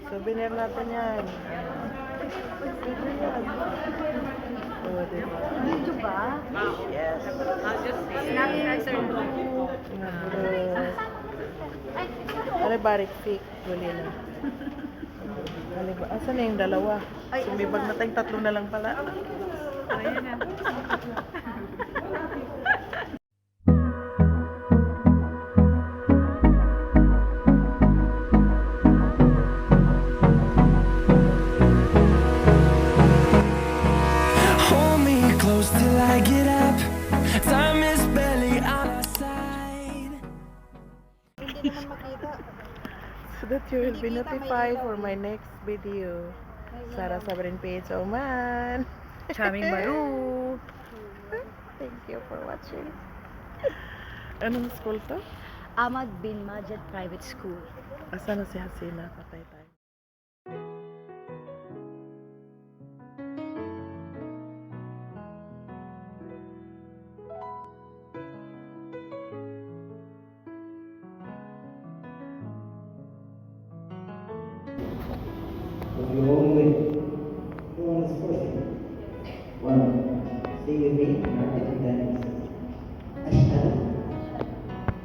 Souvenir natin yan. Oo, diba? Video ba? Yes. Snapchat or no? Alibaric fake. Wali na. Asan na yung dalawa? Sumibag na tayong tatlo na lang pala. Ayan na. Hold me close till I get up. Time is barely on our side. Hindi naman makita. So that you will be notified for my next video. Sarah Sabrin page, oh man. Chaming Baru. Thank you for watching. Anong school to? Ahmad bin Majid Private School. Asa na si Hasina? Patay tayo. If you hold with who on this person? One. Say with me, market and then أشهد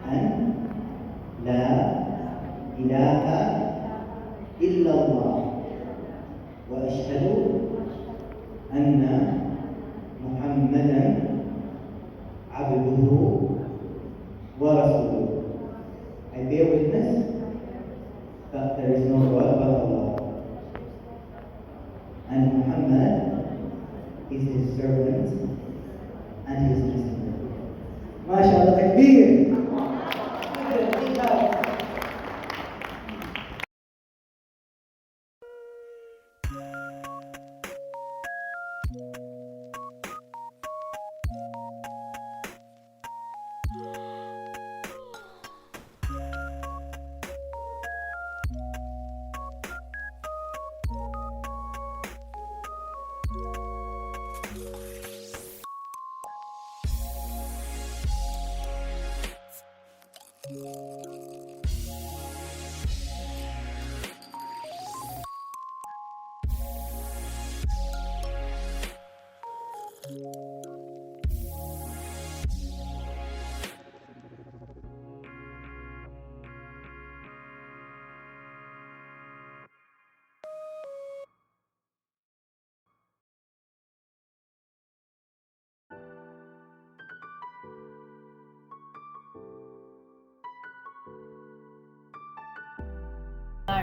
أن لا إله إلا الله وأشهد أن محمدا عبده ورسوله. I bear witness that there is no God but Allah, and Muhammad is his servant and his messenger. MashaAllah, takbir!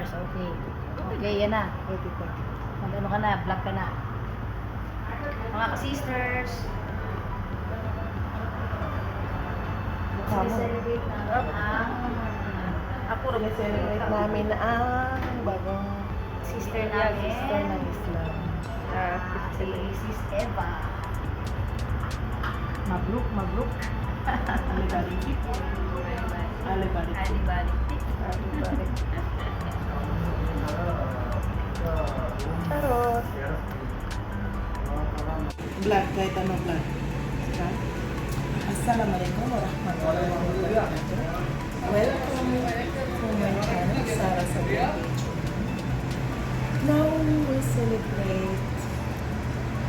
Okay. Okay, yan na. Okay pa. Mag-ano ka na, vlog ka na. Mga ka-sisters, celebrate na Ako rin celebrate namin ang bagong sister namin. sister ng Islam. Si Sis Eva. Mabruk, mabruk. Alibaric. Alibaric. Alibalik. Alibaric. Charot. Vlog, kahit anong vlog. Assalamualaikum warahmatullahi wabarakatuh. Welcome to my channel, Sarah Sabrin. Now we will celebrate.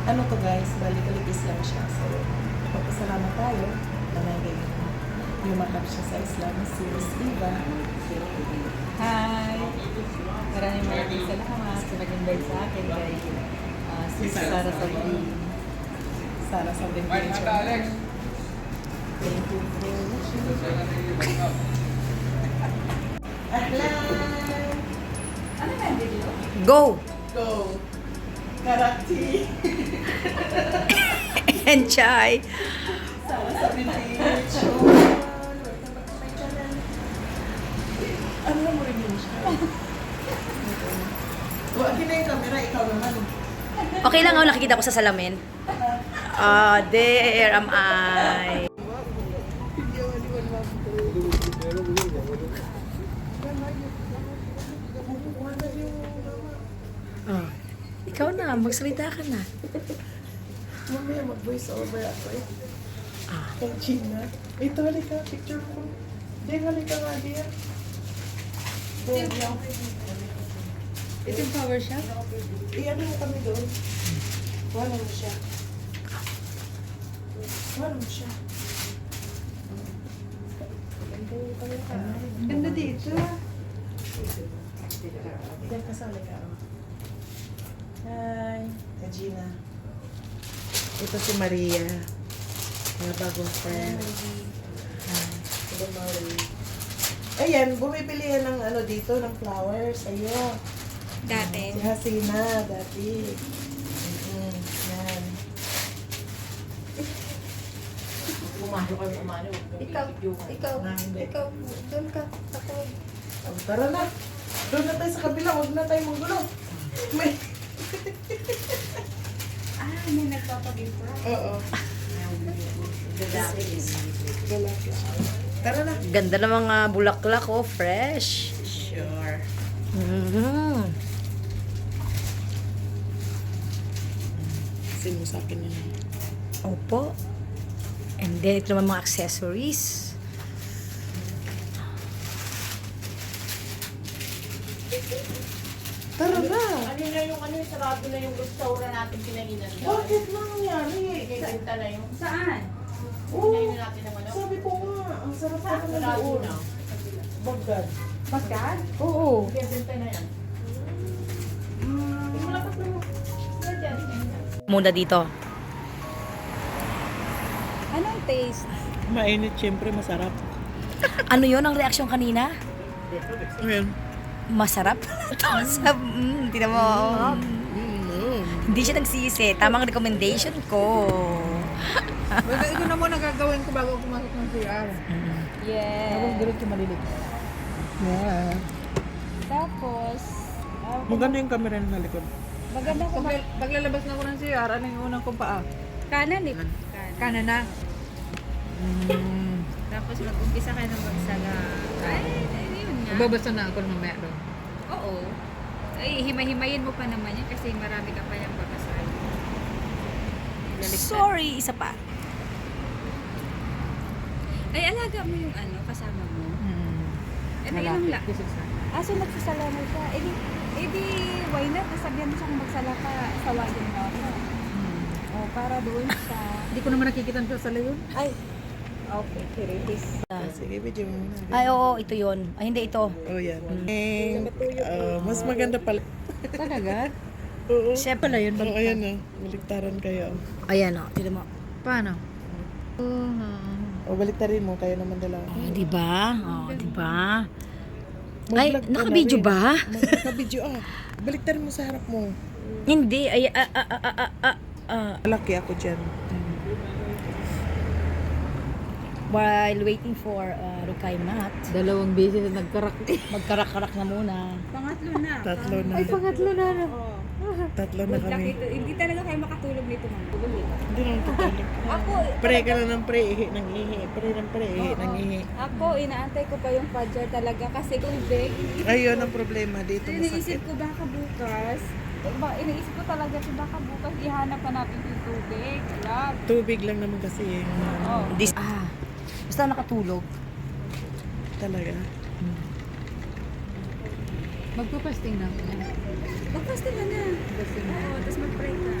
Ano to guys? Balik-aligis lang siya. So, magpasalamat tayo. Tanay yumakap siya sa Islam. Si Miss Eva. Hi! Maraming salamat sa nag-invite sa akin kay Sis Sarah Sabrin. Sarah Sabrin page. Thank you for watching. Ahlan! Ano na video? Go! Go! Karate! And chai! Sarah Sabrin page. Ano na mo rin yun siya? Huwag na yung camera, ikaw naman. Okay lang ako, nakikita ko sa salamin. There am I. Oh, ikaw na, magsalita ka na. Mamaya mag-voice over ako eh. Kang Gina. Ito, halika, picture ko. Di, halika nga, Dia. Ito yung power shop? Ano mo kami doon? Wala mo siya. Wala mo siya. Ganda dito. Diyan kasali ka. Hi, Regina. Ito si Maria. Mga bagong friend. Ito Maria. Ayan, bumibili yan ng ano dito, ng flowers. Ayun. Dati. Si Hasina, dati. Yan. Ikaw, Ah, hindi. doon ka, ako. Oh, tara na. Doon na tayo sa kabila. Huwag na tayo manggulo. May... May nagpapagimpa. Oo. Tara na. Ganda ng mga bulaklak, oh, fresh. Sure. Mhm. Kasi mo sa akin yun. Opo. And then, ito naman mga accessories. Tara na. sarado na yung restaurant natin pinainan. Bakit nangyari? Benta na yung Saan? Oo. pinainan natin naman. Sabi ko nga, ang sarap na naman Sarado doon. na. Bagdad. Bagdad? Oo. Benta na yan. Malakas na mo. Muna dito. Anong taste? Mainit, syempre masarap. Ano yon ang reaksyon kanina? Ayan. Masarap? Tingnan mo. Hindi siya nagsisi. Tamang recommendation ko. Wala, ito na muna gagawin ko bago pumasok ng CR. Yes. Diretso malilit. Yeah. Tapos, Maganda yung camera na likod. maganda ko Paglalabas na ako ng CR, ano yung unang kong paa? kanan eh. Kanan na. Tapos mag-umpisa ka ng magsala. Ay, yun nga. Magbabasa na ako mamaya doon. Oo. Ay, himay-himayin mo pa naman yan kasi marami ka pa yung babasay. Sorry, isa pa. Ay, alaga mo yung ano, kasama mo. Ano ilang la? So nagsasalamat ka. Eh di, why not? Nasabihan mo siya kung magsala ka, sawagin mo ako. O, para doon sa... Hindi ko naman nakikita sa sala yun. Ay, okay, Kiritis. Sige, video mo muna. Ay, oo, ito yon. Ay, hindi ito. Oh, yan. Mas maganda pala. Talaga? Oo. Chef Pala yun. Oh, ayan o. Baliktaran kayo. Ayan, oh. Tignan mo. Paano? O, baliktarin mo. Kayo naman dalawa. Oh, di ba? Oh, di ba? Ay, Mag-vlog ka na naka-video rin. ba? Naka-video Baliktarin mo sa harap mo. Hindi. Ay, Malaki ako dyan. While waiting for Rukay Mat, Dalawang beses na nagkarak. magkarak-karak na muna. Pangatlo na. Tatlo na. Ay, pangatlo na. Tatlo na kami. Hindi talaga kayo makatulog nito man. Hindi naman tutulog. Ako, Pre ka na ng pre. Ihi ng ihi. Pre ng pre. Ihi ng ihi. ako, inaantay ko pa yung padger talaga kasi kung big, Ayun ang problema dito. iniisip Masakit. ko baka bukas, iniisip ko talaga kung baka bukas ihanap pa natin yung tubig. Love. Tubig lang naman kasi. Oh. Basta nakatulog. Talaga. Magpapasting na ako. Magpastin ka na. Oo, tapos mag-pray ka.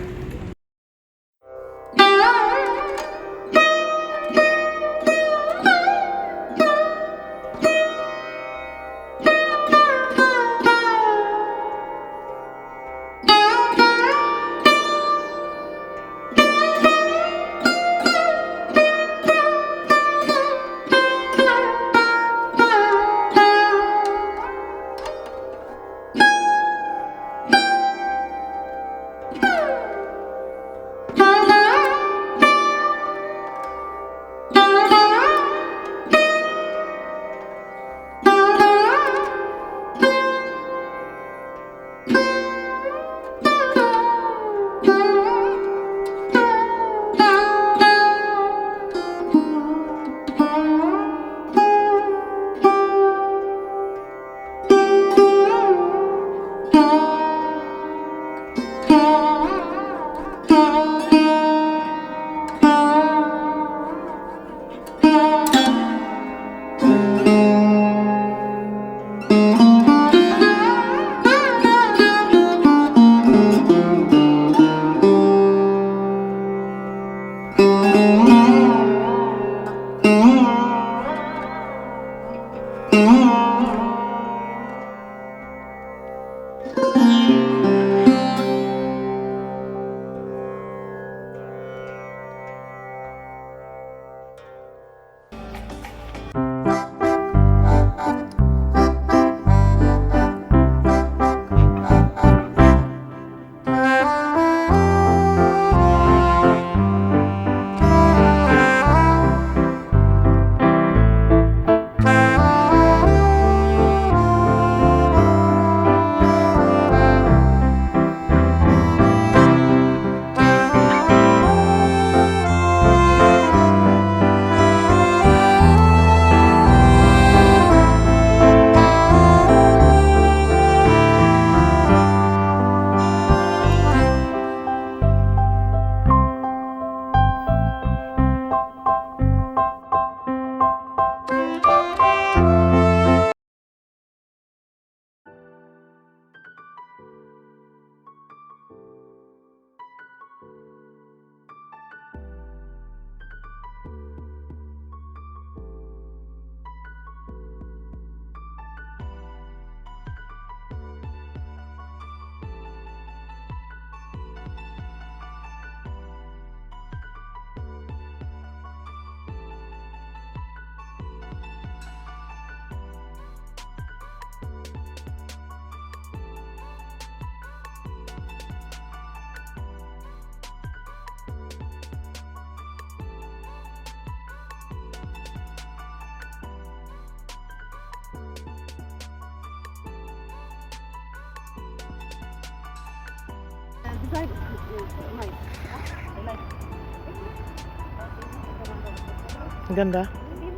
Ang ganda.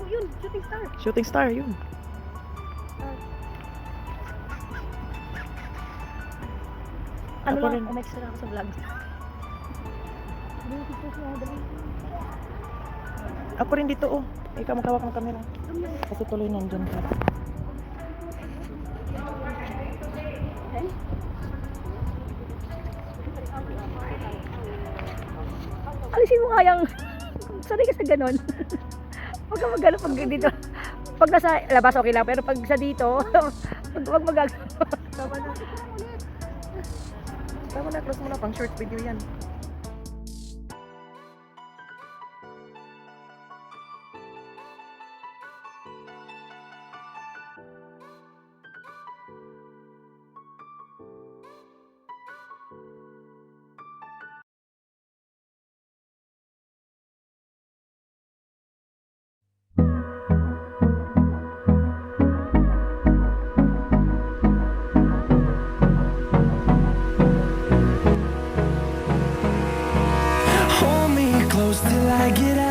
Yun, shooting star. Shooting star, yun. Ano Ako lang, rin. umextra ako sa vlog. Ako rin dito, oh. Ikaw magkawak ng camera. Kasi tuloy nandyan ka. Alisin mo nga yung... Sanay ka sa ganon. Huwag ka mag-ano pag dito. Pag nasa labas, okay lang. Pero pag sa dito, huwag magagawa. Tama na. Tama na, close mo na. Pang short video yan. Hold me close till I get